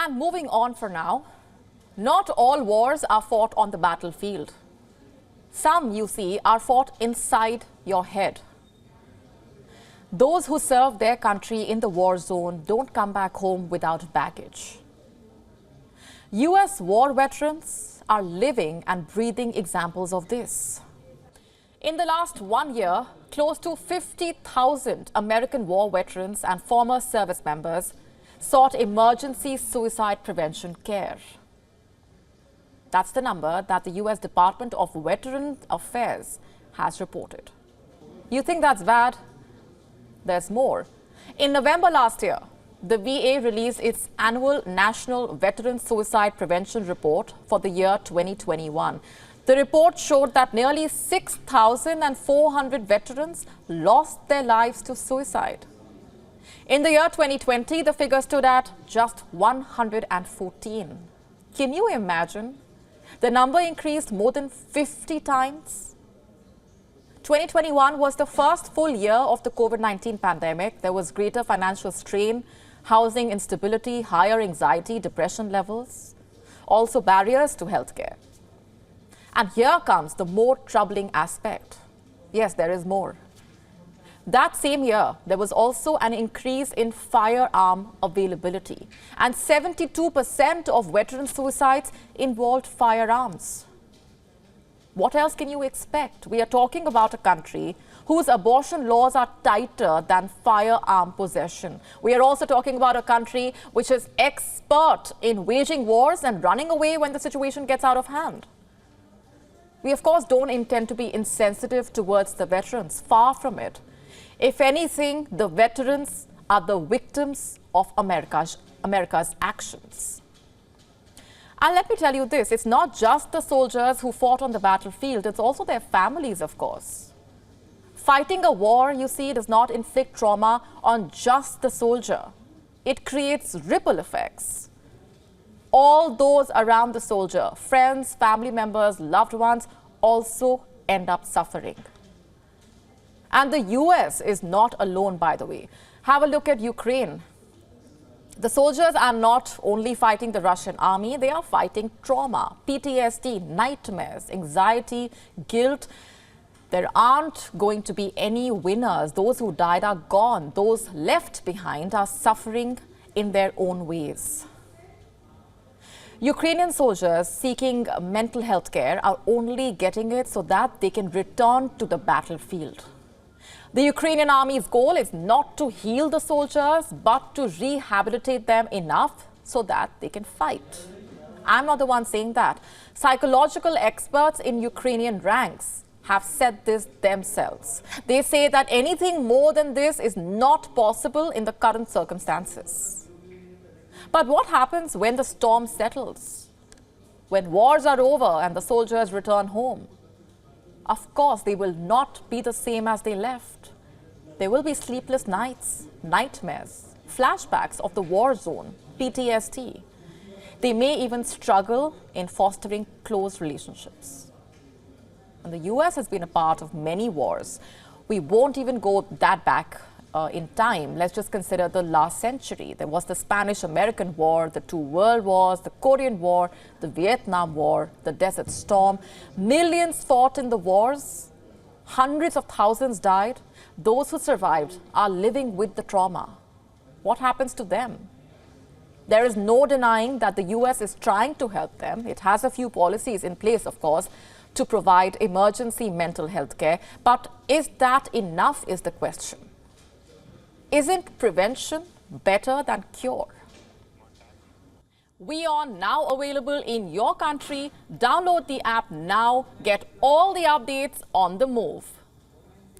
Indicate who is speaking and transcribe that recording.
Speaker 1: And moving on for now, not all wars are fought on the battlefield. Some, you see, are fought inside your head. Those who serve their country in the war zone don't come back home without baggage. US war veterans are living and breathing examples of this. In the last 1 year, close to 50,000 American war veterans and former service members sought emergency suicide prevention care. That's the number that the US Department of Veteran Affairs has reported. You think that's bad? There's more. In November last year, the VA released its annual National Veteran Suicide Prevention Report for the year 2021. The report showed that nearly 6,400 veterans lost their lives to suicide. In the year 2020, the figure stood at just 114. Can you imagine? The number increased more than 50 times. 2021 was the first full year of the COVID-19 pandemic. There was greater financial strain, housing instability, higher anxiety, depression levels, also barriers to healthcare. And here comes the more troubling aspect. Yes, there is more. That same year, there was also an increase in firearm availability, and 72% of veteran suicides involved firearms. What else can you expect? We are talking about a country whose abortion laws are tighter than firearm possession. We are also talking about a country which is expert in waging wars and running away when the situation gets out of hand. We, of course, don't intend to be insensitive towards the veterans. Far from it. If anything, the veterans are the victims of America's actions. And let me tell you this, it's not just the soldiers who fought on the battlefield, it's also their families, of course. Fighting a war, you see, does not inflict trauma on just the soldier. It creates ripple effects. All those around the soldier, friends, family members, loved ones, also end up suffering. And the US is not alone, by the way. Have a look at Ukraine. The soldiers are not only fighting the Russian army, they are fighting trauma, PTSD, nightmares, anxiety, guilt. There aren't going to be any winners. Those who died are gone. Those left behind are suffering in their own ways. Ukrainian soldiers seeking mental health care are only getting it so that they can return to the battlefield. The Ukrainian army's goal is not to heal the soldiers, but to rehabilitate them enough so that they can fight. I'm not the one saying that. Psychological experts in Ukrainian ranks have said this themselves. They say that anything more than this is not possible in the current circumstances. But what happens when the storm settles? When wars are over and the soldiers return home? Of course, they will not be the same as they left. There will be sleepless nights, nightmares, flashbacks of the war zone, PTSD. They may even struggle in fostering close relationships. And the US has been a part of many wars. We won't even go that back in time. Let's just consider the last century. There was the Spanish-American War, the two World Wars, the Korean War, the Vietnam War, the Desert Storm. Millions fought in the wars. Hundreds of thousands died. Those who survived are living with the trauma. What happens to them? There is no denying that the US is trying to help them. It has a few policies in place, of course, to provide emergency mental health care. But is that enough is the question. Isn't prevention better than cure? WION now available in your country. Download the app now. Get all the updates on the move.